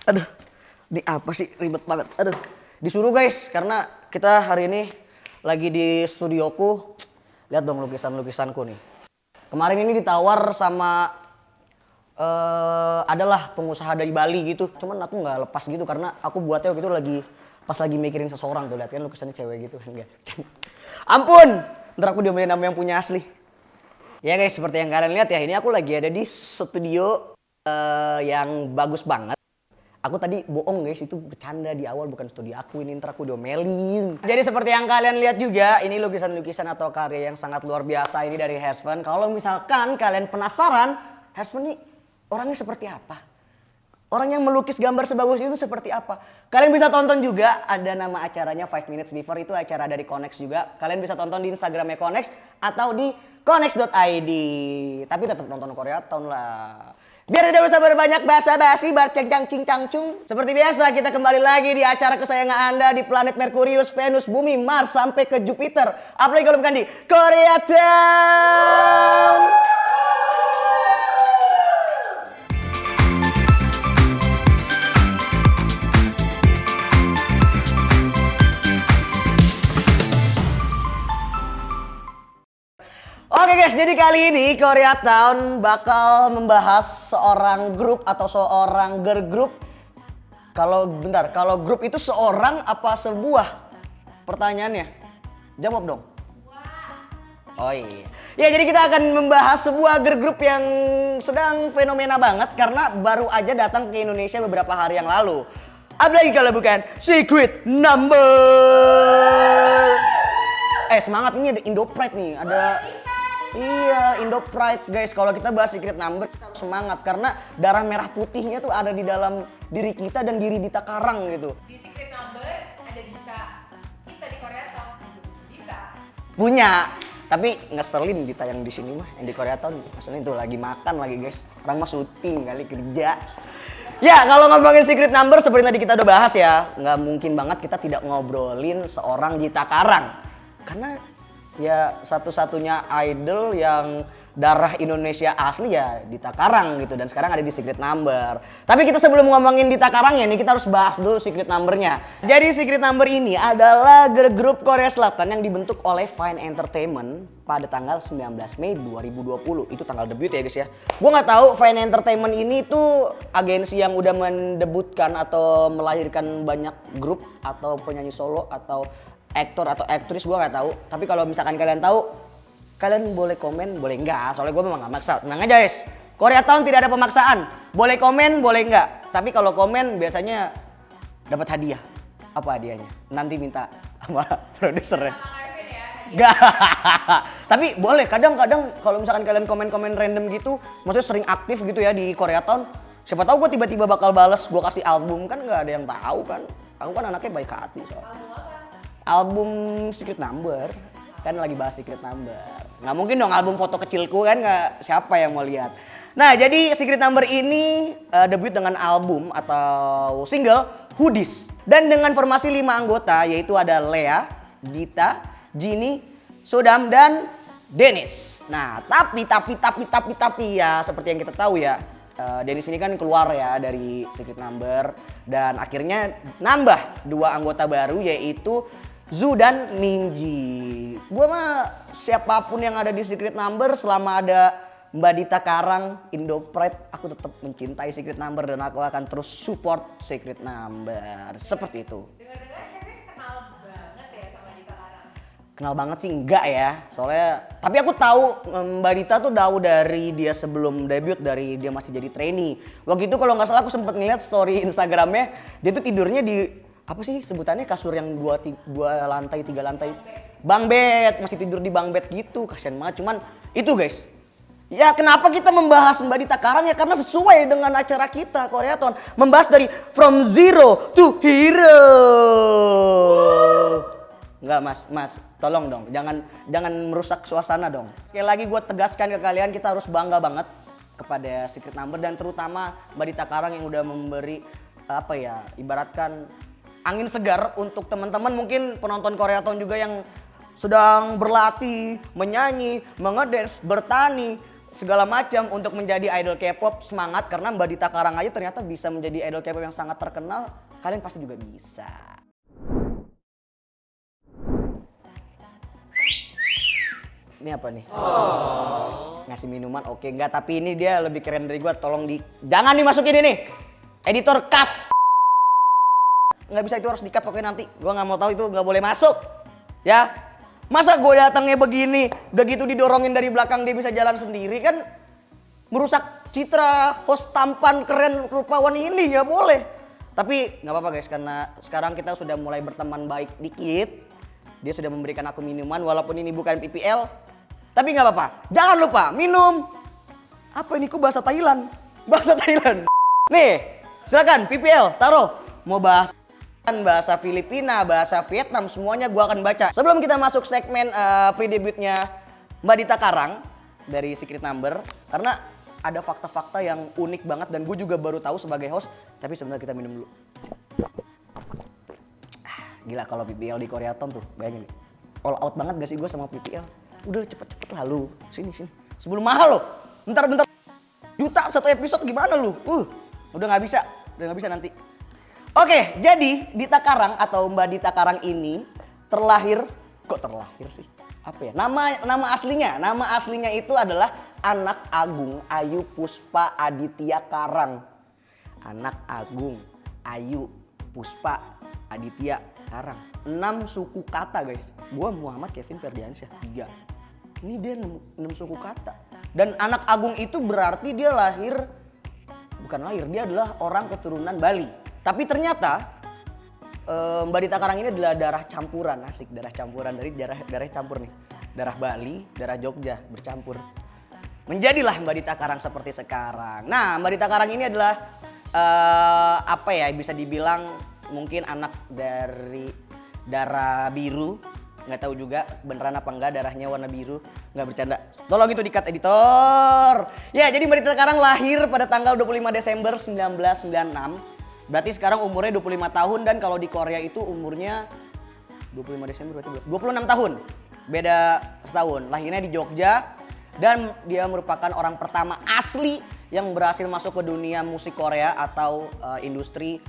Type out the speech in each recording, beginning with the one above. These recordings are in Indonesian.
Aduh, ini apa sih ribet banget. Aduh, disuruh guys karena kita hari ini lagi di studioku. Lihat dong lukisan-lukisanku nih. Kemarin ini ditawar sama adalah pengusaha dari Bali gitu. Cuman aku nggak lepas gitu karena aku buatnya waktu itu pas lagi mikirin seseorang tuh. Lihat kan lukisannya cewek gitu kan. Ampun, ntar aku diomelin nama yang punya asli. Ya guys, seperti yang kalian lihat ya, ini aku lagi ada di studio yang bagus banget. Aku tadi bohong guys, itu bercanda di awal, bukan studio aku, ini ntar aku diomelin. Jadi seperti yang kalian lihat juga, ini lukisan-lukisan atau karya yang sangat luar biasa ini dari Hersven. Kalau misalkan kalian penasaran, Hersven ini orangnya seperti apa? Orang yang melukis gambar sebagus itu seperti apa? Kalian bisa tonton juga, ada nama acaranya 5 Minutes Before, itu acara dari Connex juga. Kalian bisa tonton di Instagramnya Connex atau di connex.id. Tapi tetap nonton Koreatown lah. Biar tidak usah berbanyak basa-basi, barceng cincang cung. Seperti biasa kita kembali lagi di acara kesayangan Anda di planet Merkurius, Venus, Bumi, Mars sampai ke Jupiter. Apalagi kalau bukan di Koreatown. Oke guys, jadi kali ini Koreatown bakal membahas seorang grup atau seorang girl group. Kalau grup itu seorang apa sebuah? Pertanyaannya. Jawab dong. Oh iya. Ya jadi kita akan membahas sebuah girl group yang sedang fenomena banget karena baru aja datang ke Indonesia beberapa hari yang lalu. Apalagi kalau bukan Secret Number. Semangat, ini ada Indo Pride nih, ada. Iya, Indo Pride guys. Kalau kita bahas Secret Number kita harus semangat karena darah merah putihnya tuh ada di dalam diri kita dan diri Dita Karang gitu. Di Secret Number ada Dita. Kita di Koreatown Dita. Punya, tapi ngeselin Dita yang di sini mah, yang di Koreatown ngeselin tuh lagi makan lagi guys. Orang mah syuting kali kerja. Ya kalau ngomongin Secret Number seperti tadi kita udah bahas ya, nggak mungkin banget kita tidak ngobrolin seorang Dita Karang. Karena ya satu-satunya idol yang darah Indonesia asli ya Dita Karang gitu. Dan sekarang ada di Secret Number. Tapi kita sebelum ngomongin Dita Karang ya, nih kita harus bahas dulu Secret Number-nya. Jadi Secret Number ini adalah girl group Korea Selatan yang dibentuk oleh Fine Entertainment pada tanggal 19 Mei 2020. Itu tanggal debut ya guys ya. Gue nggak tahu Fine Entertainment ini tuh agensi yang udah mendebutkan atau melahirkan banyak grup atau penyanyi solo atau aktor atau aktris, gue nggak tahu. Tapi kalau misalkan kalian tahu, kalian boleh komen, boleh enggak. Soalnya gue memang nggak maksa. Tenang aja guys, Koreatown tidak ada pemaksaan. Boleh komen, boleh enggak. Tapi kalau komen biasanya dapat hadiah. Apa hadiahnya? Nanti minta sama produsernya. Enggak. Tapi boleh. Kadang-kadang kalau misalkan kalian komen-komen random gitu, maksudnya sering aktif gitu ya di Koreatown. Siapa tahu gue tiba-tiba bakal bales, gue kasih album, kan nggak ada yang tahu kan. Aku kan anaknya baik hati soalnya. Album Secret Number, kan lagi bahas Secret Number. Nggak mungkin dong album foto kecilku kan, nggak, siapa yang mau lihat. Nah jadi Secret Number ini debut dengan album atau single Hoodies. Dan dengan formasi 5 anggota yaitu ada Lea, Dita, Jinny, Sodam, dan Dennis. Nah tapi ya seperti yang kita tahu ya, Dennis ini kan keluar ya dari Secret Number. Dan akhirnya nambah 2 anggota baru yaitu Zu dan Minji. Gue mah siapapun yang ada di Secret Number selama ada Mbak Dita Karang, Indo Pride, aku tetap mencintai Secret Number dan aku akan terus support Secret Number. Seperti itu. Dengar-dengar Kevin kenal banget ya sama Dita Karang. Kenal banget sih enggak ya. Soalnya tapi aku tahu Mbak Dita tuh tahu dari dia sebelum debut, dari dia masih jadi trainee. Waktu itu kalau nggak salah aku sempat ngeliat story Instagramnya, dia tuh tidurnya di apa sih sebutannya, kasur yang 2 lantai 3 lantai, bang bed, masih tidur di bang bed gitu, kasian banget. Cuman itu guys, ya kenapa kita membahas Mbak Dita Karang ya, karena sesuai dengan acara kita Koreatown, membahas dari From Zero to Hero. Enggak mas, tolong dong, jangan merusak suasana dong. Sekali lagi gue tegaskan ke kalian, kita harus bangga banget kepada Secret Number dan terutama Mbak Dita Karang yang udah memberi apa ya, ibaratkan angin segar untuk teman-teman mungkin penonton Koreatown juga yang sedang berlatih, menyanyi, mengedance, bertani, segala macam untuk menjadi idol K-pop. Semangat karena Mbak Dita Karang aja ternyata bisa menjadi idol K-pop yang sangat terkenal. Kalian pasti juga bisa. Ini apa nih? Ngasih minuman oke enggak, tapi ini dia lebih keren dari gua. Tolong jangan dimasukin ini. Editor cut. Nggak bisa, itu harus di-cut pokoknya nanti. Gua nggak mau tahu, itu nggak boleh masuk. Ya. Masa gue datangnya begini, udah gitu didorongin dari belakang dia bisa jalan sendiri, kan merusak citra host tampan keren rupawan ini, nggak boleh. Tapi nggak apa-apa guys, karena sekarang kita sudah mulai berteman baik dikit. Dia sudah memberikan aku minuman walaupun ini bukan PPL. Tapi nggak apa-apa, jangan lupa minum. Apa ini, kok bahasa Thailand? Bahasa Thailand. Nih, silakan PPL, taruh. Mau bahasa Filipina, bahasa Vietnam, semuanya gua akan baca. Sebelum kita masuk segmen pre-debutnya Mbak Dita Karang dari Secret Number, karena ada fakta-fakta yang unik banget dan gue juga baru tahu sebagai host. Tapi sebentar, kita minum dulu. Gila kalau PPL di Koreaton tuh, bayangin nih. All out banget gak sih gue sama PPL? Udah cepet-cepet lah lu, sini. Sebelum mahal lo, bentar juta satu episode gimana lu? Udah nggak bisa nanti. Oke, jadi Dita Karang atau Mbak Dita Karang ini terlahir sih? Apa ya? Nama aslinya itu adalah Anak Agung Ayu Puspa Aditya Karang. Anak Agung Ayu Puspa Aditya Karang. 6 suku kata guys. Gua Muhammad Kevin Ferdiansyah 3. Ini dia 6 suku kata. Dan Anak Agung itu berarti dia dia adalah orang keturunan Bali. Tapi ternyata Mbak Dita Karang ini adalah darah campuran, asik, darah campuran dari darah campur nih. Darah Bali, darah Jogja bercampur. Menjadilah Mbak Dita Karang seperti sekarang. Nah, Mbak Dita Karang ini adalah bisa dibilang mungkin anak dari darah biru. Nggak tahu juga beneran apa enggak darahnya warna biru. Nggak bercanda. Tolong itu di-cut editor. Ya, jadi Mbak Dita Karang lahir pada tanggal 25 Desember 1996. Berarti sekarang umurnya 25 tahun dan kalau di Korea itu umurnya 25 Desember berarti 26 tahun. Beda setahun. Lahirnya di Jogja dan dia merupakan orang pertama asli yang berhasil masuk ke dunia musik Korea atau industri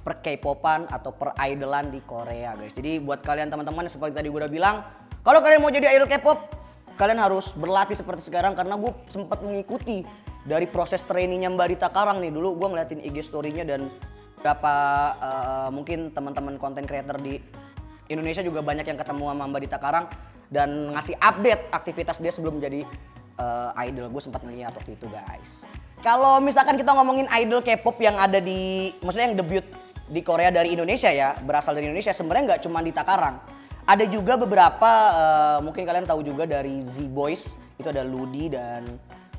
per K-popan atau per idolan di Korea guys. Jadi buat kalian teman-teman seperti tadi gue udah bilang, kalau kalian mau jadi idol K-pop, kalian harus berlatih seperti sekarang karena gue sempat mengikuti dari proses trainingnya Mbak Dita Karang nih. Dulu gue ngeliatin IG story-nya dan berapa mungkin teman-teman content creator di Indonesia juga banyak yang ketemu sama Mbak Dita Karang dan ngasih update aktivitas dia sebelum menjadi idol. Gue sempat ngeliat waktu itu guys. Kalau misalkan kita ngomongin idol K-pop yang ada maksudnya yang debut di Korea dari Indonesia ya, berasal dari Indonesia, sebenarnya nggak cuma Dita Karang. Ada juga beberapa, mungkin kalian tahu juga dari Z-Boys, itu ada Ludi dan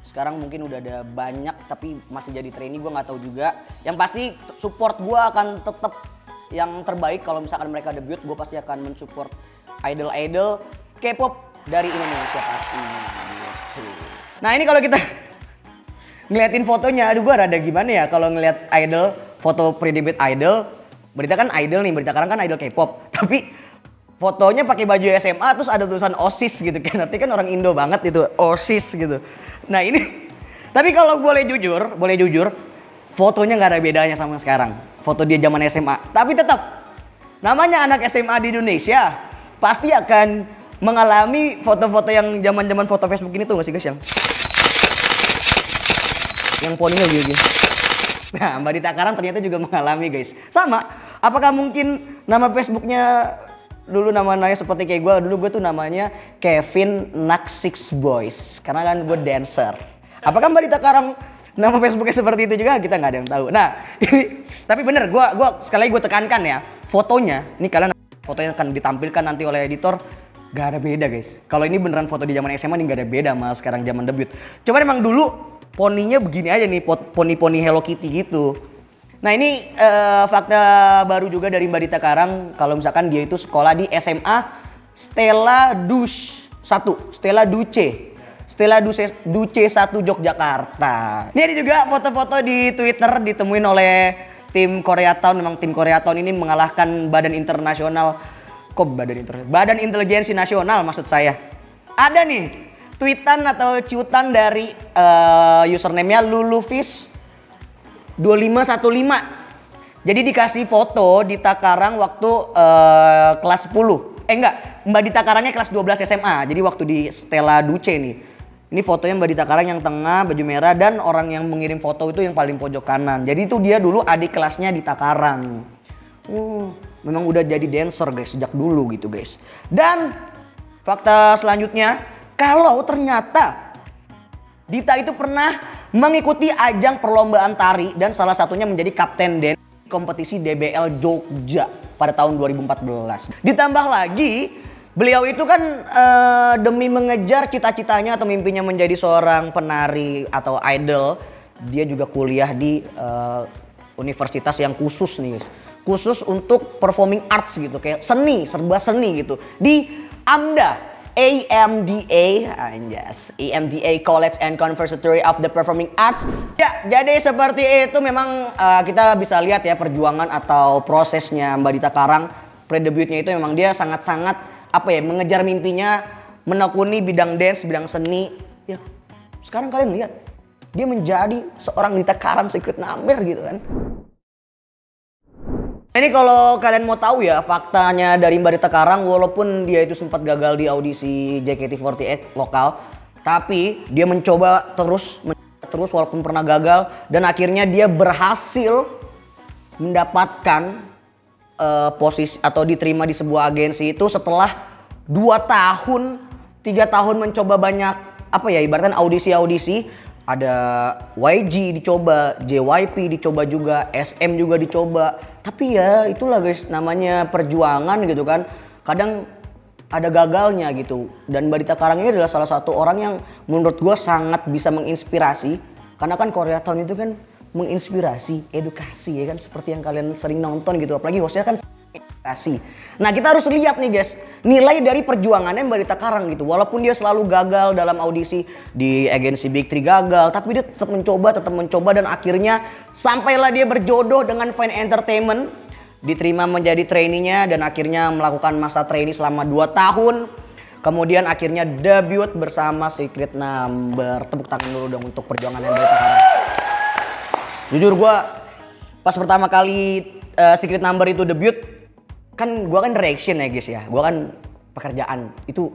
sekarang mungkin udah ada banyak tapi masih jadi trainee, gue nggak tahu juga. Yang pasti support gue akan tetap yang terbaik kalau misalkan mereka debut, gue pasti akan mensupport idol-idol K-pop dari Indonesia pastinya. Nah ini kalau kita ngeliatin fotonya, aduh gue rada gimana ya kalau ngeliat idol, foto pre-debut idol. Berita kan idol nih, Berita Karang kan idol K-pop, tapi fotonya pakai baju SMA terus ada tulisan OSIS gitu kan, nanti kan orang Indo banget itu OSIS gitu. Nah ini, tapi kalau boleh jujur, fotonya nggak ada bedanya sama sekarang. Foto dia zaman SMA, tapi tetap namanya anak SMA di Indonesia pasti akan mengalami foto-foto yang zaman foto Facebook ini tuh nggak sih guys, yang poninya gitu. Nah Mbak Dita Karang ternyata juga mengalami guys. Sama, apakah mungkin nama Facebooknya dulu namanya seperti kayak gue, dulu gue tuh namanya Kevin Naksix Boys karena kan gue dancer. Apakah Mbak Dita Karang nama Facebooknya seperti itu juga? Kita nggak ada yang tahu. Nah ini tapi bener, gue sekali lagi gue tekankan ya, fotonya ini kalian fotonya akan ditampilkan nanti oleh editor, gak ada beda guys. Kalau ini beneran foto di zaman SMA nih gak ada beda sama sekarang zaman debut. Cuman emang dulu poninya begini aja nih, poni Hello Kitty gitu. Nah ini fakta baru juga dari Mbak Dita Karang, kalau misalkan dia itu sekolah di SMA Stella Duce 1 Yogyakarta. Ini ada juga foto-foto di Twitter ditemuin oleh tim Koreatown. Memang tim Koreatown ini mengalahkan Badan Inteligensi Nasional maksud saya. Ada nih tweetan atau cuitan dari username-nya Lulufish 2515. Jadi dikasih foto Dita Karang waktu kelas 10. Enggak, Mbak Dita Karangnya kelas 12 SMA. Jadi waktu di Stella Duce nih. Ini fotonya Mbak Dita Karang yang tengah, baju merah, dan orang yang mengirim foto itu yang paling pojok kanan. Jadi itu dia dulu adik kelasnya Dita Karang. Memang udah jadi dancer guys, sejak dulu gitu guys. Dan fakta selanjutnya, kalau ternyata Dita itu pernah mengikuti ajang perlombaan tari dan salah satunya menjadi kapten dance kompetisi DBL Jogja pada tahun 2014. Ditambah lagi, beliau itu kan demi mengejar cita-citanya atau mimpinya menjadi seorang penari atau idol, dia juga kuliah di universitas yang khusus nih guys. Khusus untuk performing arts gitu, kayak seni, serba seni gitu. Di AMDA College and Conservatory of the Performing Arts. Ya, jadi seperti itu memang kita bisa lihat ya perjuangan atau prosesnya Mbak Dita Karang. Pre-debutnya itu memang dia sangat-sangat mengejar mimpinya, menekuni bidang dance, bidang seni. Ya, sekarang kalian lihat, dia menjadi seorang Dita Karang Secret Number gitu kan. Ini kalau kalian mau tahu ya faktanya dari Mbak Dita Karang, walaupun dia itu sempat gagal di audisi JKT48 lokal, tapi dia mencoba terus walaupun pernah gagal, dan akhirnya dia berhasil mendapatkan posisi atau diterima di sebuah agensi itu setelah 2 tahun 3 tahun mencoba banyak ibaratnya audisi. Ada YG dicoba, JYP dicoba juga, SM juga dicoba. Tapi ya itulah guys, namanya perjuangan gitu kan. Kadang ada gagalnya gitu. Dan Mbak Dita Karang ini adalah salah satu orang yang menurut gue sangat bisa menginspirasi. Karena kan Koreatown itu kan menginspirasi, edukasi ya kan. Seperti yang kalian sering nonton gitu. Apalagi hostnya kan edukasi. Nah kita harus lihat nih guys, nilai dari perjuangannya Mbak Dita Karang gitu. Walaupun dia selalu gagal dalam audisi di agensi Big 3 gagal, tapi dia tetap mencoba dan akhirnya sampailah dia berjodoh dengan Fine Entertainment, diterima menjadi trainee-nya dan akhirnya melakukan masa trainee selama 2 tahun. Kemudian akhirnya debut bersama Secret Number. Tepuk tangan dulu dong untuk perjuangannya Mbak Dita Karang. Jujur gue pas pertama kali Secret Number itu debut, kan gue kan reaction ya guys ya, gue kan pekerjaan itu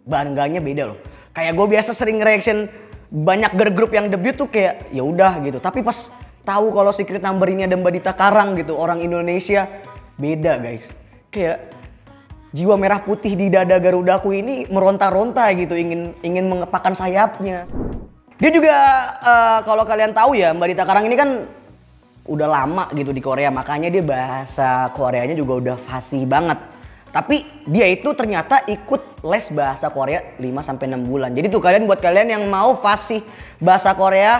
bangganya beda loh. Kayak gue biasa sering reaction banyak girl group yang debut tuh kayak ya udah gitu, tapi pas tahu kalau Secret Number ini ada Mbak Dita Karang gitu, orang Indonesia, beda guys. Kayak jiwa merah putih di dada Garudaku ini meronta-ronta gitu, ingin mengepakkan sayapnya. Dia juga kalau kalian tahu ya, Mbak Dita Karang ini kan udah lama gitu di Korea, makanya dia bahasa Koreanya juga udah fasih banget. Tapi dia itu ternyata ikut les bahasa Korea 5-6 bulan. Jadi tuh buat kalian yang mau fasih bahasa Korea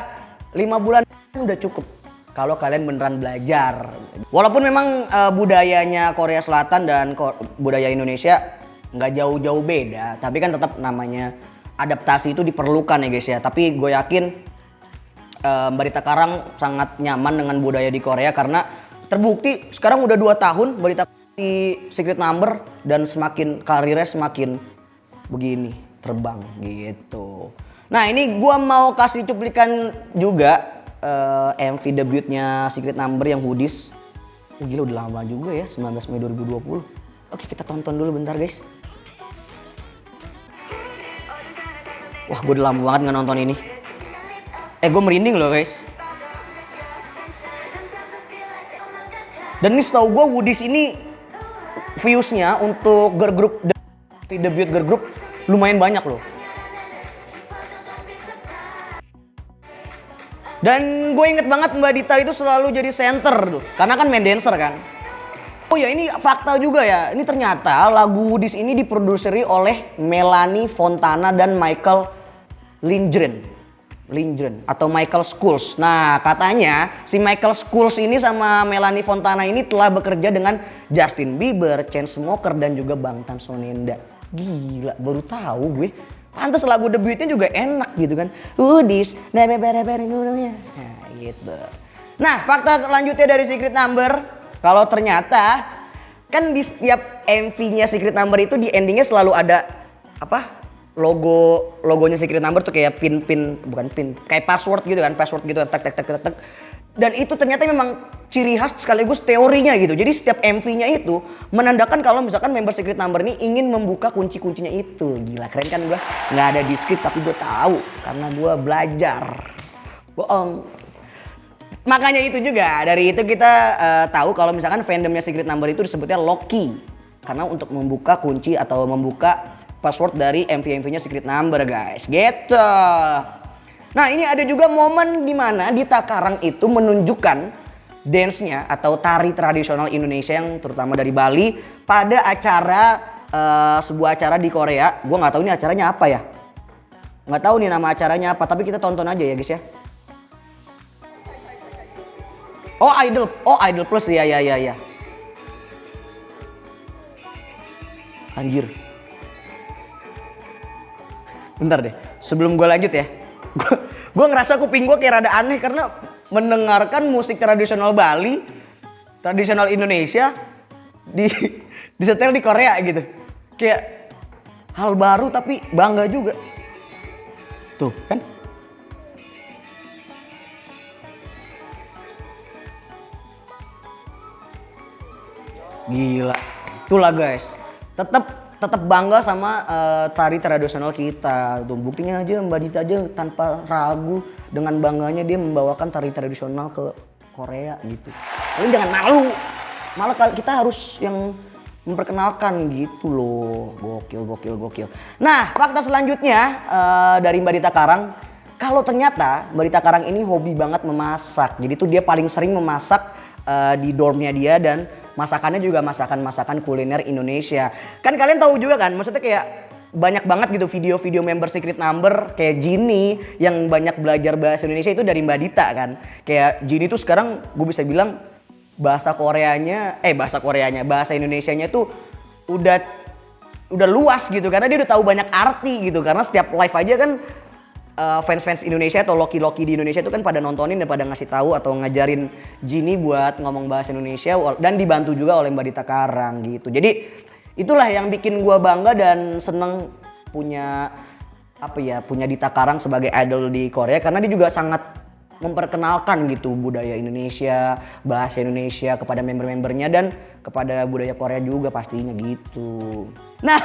5 bulan udah cukup kalau kalian beneran belajar. Walaupun memang budayanya Korea Selatan dan budaya Indonesia nggak jauh-jauh beda, tapi kan tetap namanya adaptasi itu diperlukan ya guys ya. Tapi gue yakin Mbak Dita Karang sangat nyaman dengan budaya di Korea karena terbukti sekarang udah 2 tahun Mbak Dita di Secret Number dan karirnya semakin begini, terbang gitu. Nah ini gua mau kasih cuplikan juga MV debutnya Secret Number yang Hoodies. Gila udah lama juga ya, 19 Mei 2020. Oke kita tonton dulu bentar guys. Wah gue udah lama banget nggak nonton ini. Gue merinding loh guys. Dan ini setahu gue Woodies ini viewsnya untuk girl group debut girl group lumayan banyak loh. Dan gue inget banget Mbak Dita itu selalu jadi center tuh, karena kan main dancer kan. Oh ya ini fakta juga ya, ini ternyata lagu Woodies ini diproduseri oleh Melanie Fontana dan Michael Lindgren atau Michael Schools. Nah katanya si Michael Schools ini sama Melanie Fontana ini telah bekerja dengan Justin Bieber, Chainsmokers dan juga Bangtan Sonenda. Gila baru tahu gue. Pantes lagu debutnya juga enak gitu kan. Woodies, nah gitu. Nah fakta lanjutnya dari Secret Number, kalau ternyata kan di setiap MV-nya Secret Number itu di endingnya selalu ada logonya Secret Number tuh kayak bukan pin, kayak password gitu kan, password gitu tek tek tek tek tek. Dan itu ternyata memang ciri khas sekaligus teorinya gitu. Jadi setiap MV-nya itu menandakan kalau misalkan member Secret Number ini ingin membuka kunci-kuncinya itu. Gila, keren kan gua? Nggak ada di script tapi gua tahu karena gua belajar. Bohong. Makanya itu juga, dari itu kita tahu kalau misalkan fandomnya Secret Number itu disebutnya Loki. Karena untuk membuka kunci atau membuka password dari MV-MV-nya Secret Number, guys. Gitu. Nah, ini ada juga momen di mana Dita Karang itu menunjukkan dance-nya atau tari tradisional Indonesia yang terutama dari Bali pada acara sebuah acara di Korea. Gua nggak tahu ini acaranya apa ya. Nggak tahu nih nama acaranya apa, tapi kita tonton aja ya, guys ya. Oh, Idol Plus ya. Anjir. Bentar deh, sebelum gue lanjut ya. Gue ngerasa kuping gue kayak rada aneh karena mendengarkan musik tradisional Bali, tradisional Indonesia disetel di Korea gitu. Kayak hal baru tapi bangga juga. Tuh kan. Gila. Itulah guys. Tetap bangga sama tari tradisional kita. Tuh buktinya aja Mbak Dita aja tanpa ragu dengan bangganya dia membawakan tari tradisional ke Korea gitu. Tapi jangan malu. Malah kita harus yang memperkenalkan gitu loh. Gokil. Nah, fakta selanjutnya dari Mbak Dita Karang, kalau ternyata Mbak Dita Karang ini hobi banget memasak. Jadi tuh dia paling sering memasak di dormnya dia dan masakannya juga masakan kuliner Indonesia. Kan kalian tahu juga kan, maksudnya kayak banyak banget gitu video-video member Secret Number kayak Jinny yang banyak belajar bahasa Indonesia itu dari Mbak Dita kan. Kayak Jinny tuh sekarang gue bisa bilang bahasa Indonesianya tuh udah luas gitu karena dia udah tahu banyak arti gitu karena setiap live aja kan fans Indonesia atau Loki di Indonesia itu kan pada nontonin dan pada ngasih tahu atau ngajarin Jinny buat ngomong bahasa Indonesia dan dibantu juga oleh Mbak Dita Karang gitu. Jadi itulah yang bikin gua bangga dan seneng punya Dita Karang sebagai idol di Korea karena dia juga sangat memperkenalkan gitu budaya Indonesia, bahasa Indonesia kepada member-membernya dan kepada budaya Korea juga pastinya gitu. Nah,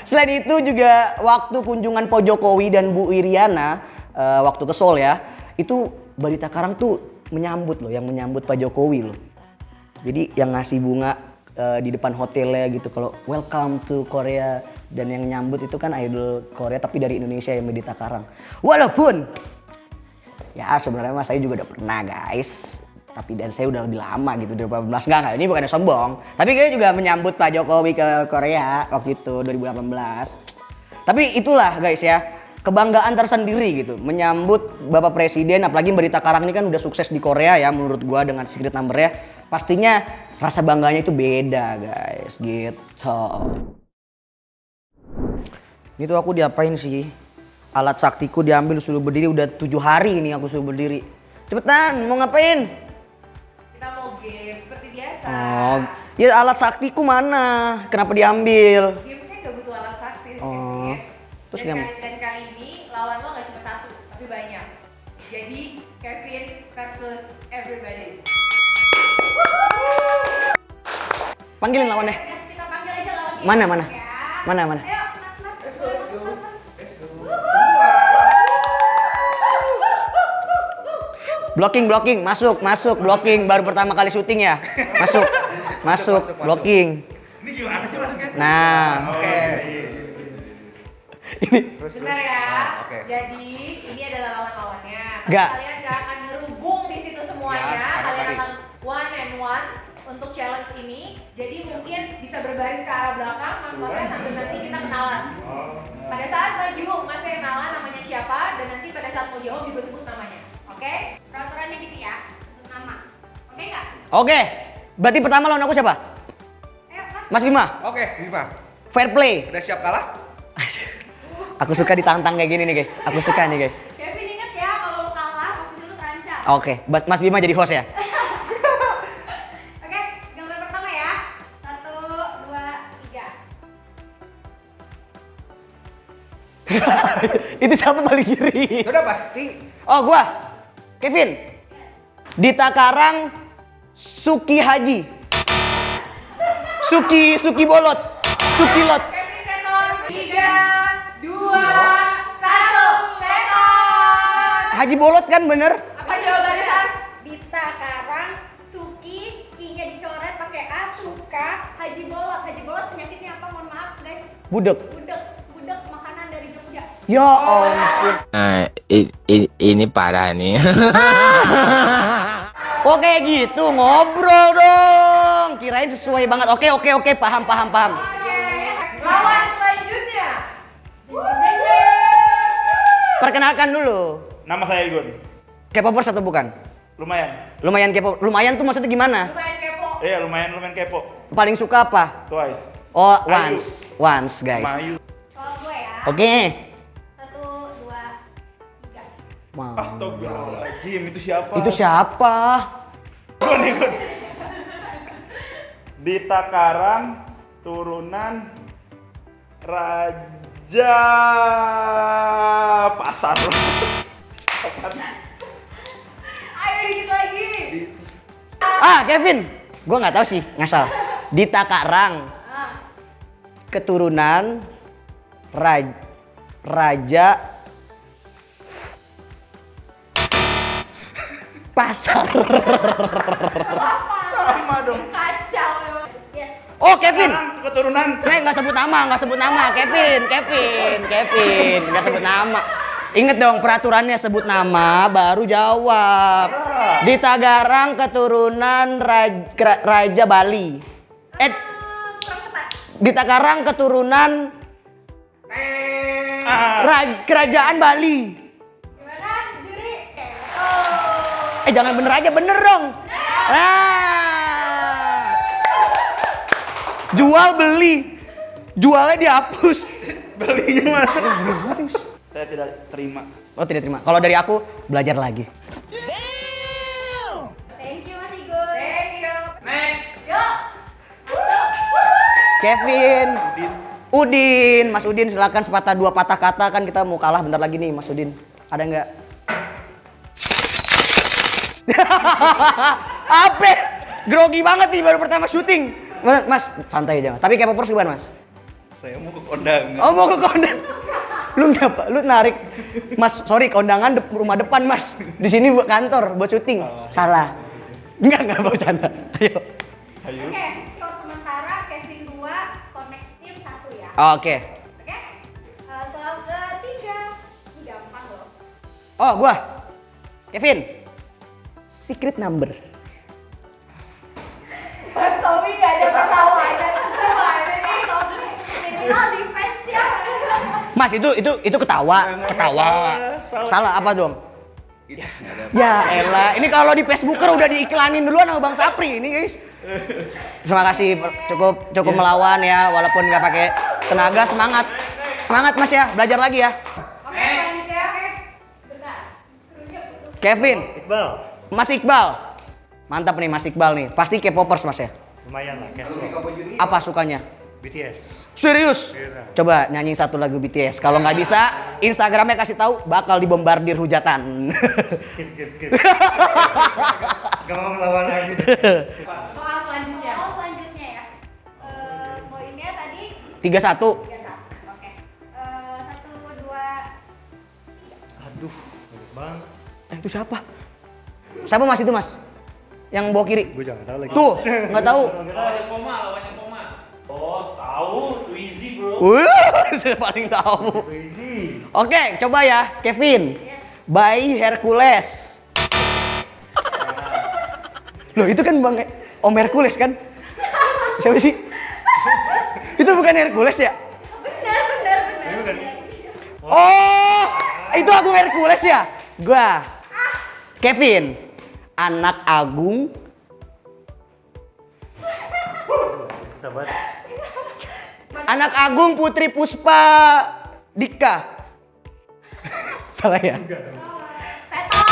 selain itu juga waktu kunjungan Pak Jokowi dan Bu Iriana waktu ke Seoul ya, itu Mbak Dita Karang tuh menyambut Pak Jokowi loh. Jadi yang ngasih bunga di depan hotelnya gitu kalau welcome to Korea dan yang nyambut itu kan idol Korea tapi dari Indonesia yang Mbak Dita Karang. Walaupun ya sebenarnya mas saya juga udah pernah guys. Tapi dan saya udah lebih lama gitu 2018. Enggak, ini bukannya sombong. Tapi kayaknya juga menyambut Pak Jokowi ke Korea waktu itu 2018. Tapi itulah guys ya, kebanggaan tersendiri gitu. Menyambut Bapak Presiden, apalagi Mbak Dita Karang ini kan udah sukses di Korea ya menurut gua dengan Secret Number ya. Pastinya rasa bangganya itu beda guys gitu. Ini tuh aku diapain sih? Alat saktiku diambil suruh berdiri udah 7 hari ini aku suruh berdiri. Cepetan, mau ngapain? Kita mau game seperti biasa. Oh, ya alat saktiku mana? Kenapa diambil? Gamesnya gak butuh alat sakti. Oh, Kevin. terus dan kali ini lawan lo gak cuma satu, tapi banyak. Jadi Kevin versus everybody. Panggilin lawannya. Kita panggil aja lawannya. Mana? Ya. Mana? Ayo, mas. Blocking, masuk, blocking. Baru pertama kali syuting ya. Masuk, blocking. Ini gimana sih masuknya? Nah, Oke. Benar ya. Oke. Jadi ini adalah lawan-lawannya. Tapi Nggak. kalian gak akan ngerubung di situ semuanya. Ya, karena Kalian baris. akan one and one untuk challenge ini. Jadi mungkin bisa berbaris ke arah belakang, mas-masnya sambil nanti kita kenalan. Pada saat maju, masnya kenalan namanya siapa, dan nanti pada saat mau jawab juga sebut namanya. Oke? Peraturannya gitu ya, sebut nama. Oke nggak? Oke. Berarti pertama lawan aku siapa? Ayo, mas. Mas Bima. Oke, Viva. Fair play. Udah siap kalah? Aku suka ditantang kayak gini nih guys. Aku suka nih guys. Kevin inget ya, kalau lo kalah pasti dulu terancam. Oke, Mas Bima jadi host ya. Oke, gambar pertama ya. 1, 2, 3. Itu siapa paling kiri? Udah pasti. Oh, gua. Kevin. Dita Karang Suki Haji. Suki Bolot. Suki Lot. Kevin Seton. 3, 2, 1. Seton. Haji Bolot kan bener? Apa jawabannya, San? Dita Karang, Suki, I-nya dicoret pakai A, Suka, Haji Bolot. Haji Bolot penyakitnya apa? Mohon maaf guys. Budek. Budek makanan dari Jogja. Ya ampun. Ini parah nih. Kok kayak gitu? Ngobrol dong. Kirain sesuai banget. Oke, paham. Lawan selanjutnya. Perkenalkan dulu. Nama saya Igun. K-popers atau bukan? Lumayan. Lumayan K-pop. Lumayan tuh maksudnya gimana? Lumayan kepo. Iya, lumayan kepo. Paling suka apa? Twice. Oh, Ayu. once guys. Mayu. Kalau gue ya. Oke. 1, 2, 3. Mau. Astagfirullahaladzim, itu siapa? Itu siapa? Igun. Dita Karang, turunan Raja Pasar. Ayo dikit lagi. Kevin. Gua nggak tahu sih, ngasal. Dita Karang. Keturunan Raja Pasar. Sama dong. Kacau memang. Yes. Oh, Kevin. Karang, keturunan. Nggak sebut nama. Kevin. Nggak sebut nama. Ingat dong peraturannya, sebut nama baru jawab. Dita Karang keturunan Raja Bali. Dita Karang keturunan Kerajaan Bali. Gimana juri? Jangan bener aja, bener dong. Jual beli. Jualnya dihapus. Belinya mana? Saya tidak terima. Oh, tidak terima. Kalau dari aku, belajar lagi. Thank you Mas Igun. Thank you. Yuk. Masuk. Kevin. Udin. Mas Udin silakan sepatah dua patah kata, kan kita mau kalah bentar lagi nih Mas Udin. Ada nggak? Apa? Grogi banget nih baru pertama syuting. Mas, santai aja Mas. Tapi K-popers gimana Mas? Saya mau ke kondangan. Oh, mau ke kondangan. Lu ngapa? Lu narik. Mas, sorry, kondangan rumah depan Mas. Di sini buat kantor, buat syuting. Salah. Enggak bercanda. Ayo. Oke, skor sementara Kevin 2, Konex Team 1 ya. Oke. Oke. Soal ketiga. Ini gampang loh. Oh, gua. Kevin. Secret number. Mas Tommy nggak ada masalah. Gimana nih? Minimal defense ya. Mas, itu ketawa. Salah apa dong? Ya elah, ini kalau di Facebooker udah diiklanin duluan sama Bang Sapri ini guys. Terima kasih, cukup melawan ya, walaupun nggak pakai tenaga. Semangat Mas ya, belajar lagi ya. Oke, selanjutnya. Bentar. Krunya butuh. Kevin, Iqbal, Mas Iqbal, mantap nih Mas Iqbal nih, pasti K-popers Mas ya. lumayan lah, casual. Apa sukanya? BTS. Serius? Coba nyanyi satu lagu BTS. Kalau nggak bisa, Instagramnya kasih tahu, bakal dibombardir hujatan. Skip. Gak mau ngelawan lagi. Soal selanjutnya. Soal selanjutnya ya. Poinnya tadi 31. 31. Oke. 1, 2. Aduh, banyak banget. Itu siapa? Siapa Mas itu Mas? Yang bawa kiri? Gue jangan tahu lagi. Tuh, nggak tahu. Lawannya Poma. Oh, tahu, Twizy bro. Saya paling tahu. Crazy. Oke, coba ya, Kevin. Bayi Hercules. Loh, itu kan Bang Om Hercules kan? Siapa sih? Itu bukan Hercules ya? Benar. Ini bukan. Oh, itu Agung Hercules ya? Gua. Kevin. Anak Agung. Susah banget. Anak Agung Putri Puspa Dika. Salah ya?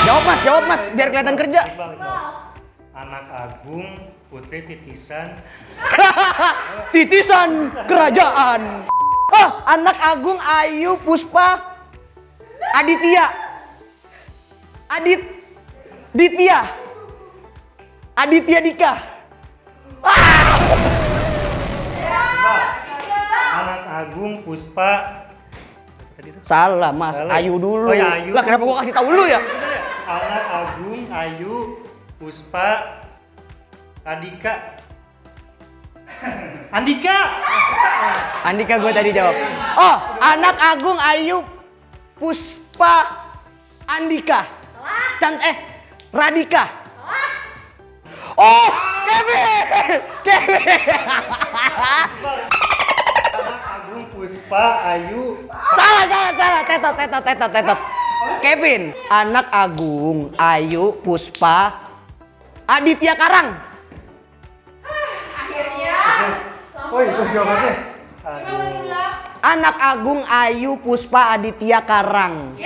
Jawab mas, biar kelihatan kerja. Iqbal. Anak Agung, Putri Titisan. Titisan kerajaan. Oh, anak Agung, Ayu, Puspa, Aditya. Aditya Dika. Anak Agung, Puspa. Salah Mas, Salah. Ayu dulu. Oh ya, Ayu. Lah kenapa gua kasih tahu lu ya? Anak Agung, Ayu, Puspa, Andika. Andika gue tadi jawab. Oh, anak Agung, Ayu, Puspa, Andika. Radika. Oh, Kevin. Anak Agung, Puspa, Ayu. Salah. Tetot. Kevin, anak Agung, Ayu, Puspa, Aditya Karang. Akhirnya. Oh itu jawabannya. Kita mau diulang. Anak Agung, Ayu, Puspa, Aditya Karang.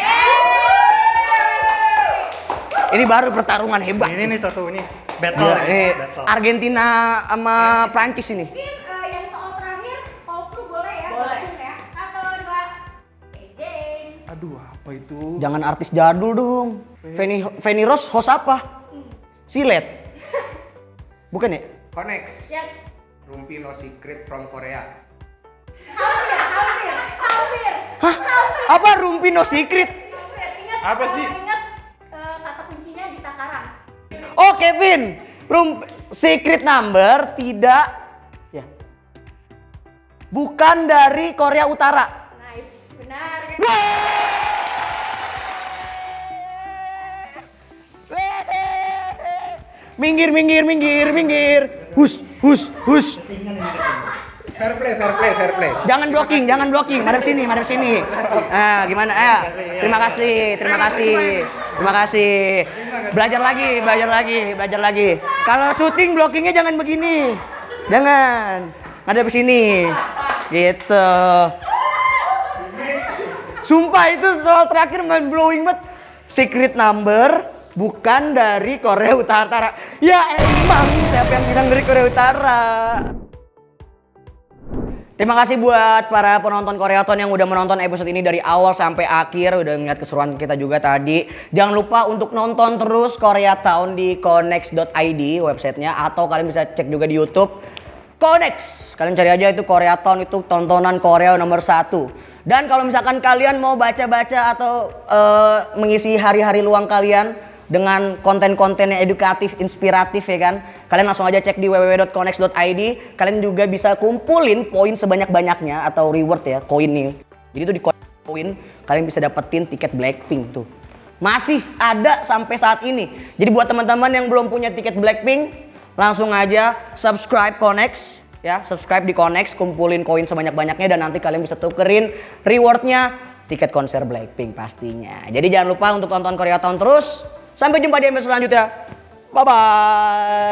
Ini baru pertarungan hebat. Ini nih satu ini battle. Battle. Argentina sama Prancis ini. Mungkin yang soal terakhir, all crew boleh ya? Boleh. Gabung ya. 1, 2. Jeng. Aduh, apa itu? Jangan artis jadul dong. Feni Rose host apa? Silet. Bukan ya? Konex. Yes. Rumpi No Secret from Korea. Hampir. Hah? Apa Rumpi No Secret? Ingat. Apa sih? Ingat kata kuncinya di takaran. Oh Kevin, secret number tidak ya. Bukan dari Korea Utara. Nice. Benar kan? Minggir. Hus. Fair play. Jangan blocking. Madep sini. Ah, gimana? Ayo. Terima kasih. Belajar lagi. Kalau syuting blockingnya jangan begini. Jangan. Madep sini. Gitu. Sumpah itu soal terakhir main blowing banget. Secret number bukan dari Korea Utara. Ya emang siapa yang bilang dari Korea Utara? Terima kasih buat para penonton Koreaton yang udah menonton episode ini dari awal sampai akhir. Udah ngeliat keseruan kita juga tadi. Jangan lupa untuk nonton terus Koreatown di konex.id websitenya. Atau kalian bisa cek juga di YouTube Konex. Kalian cari aja itu Koreatown, itu tontonan Korea nomor 1. Dan kalau misalkan kalian mau baca-baca atau mengisi hari-hari luang kalian dengan konten-konten yang edukatif, inspiratif ya kan. Kalian langsung aja cek di www.konex.id. Kalian juga bisa kumpulin poin sebanyak-banyaknya atau reward ya, koin nih. Jadi tuh di koin kalian bisa dapetin tiket Blackpink tuh. Masih ada sampai saat ini. Jadi buat teman-teman yang belum punya tiket Blackpink, langsung aja subscribe Konex ya, subscribe di Konex, kumpulin koin sebanyak-banyaknya dan nanti kalian bisa tukerin rewardnya tiket konser Blackpink pastinya. Jadi jangan lupa untuk tonton Koreatown terus. Sampai jumpa di episode selanjutnya. Bye-bye.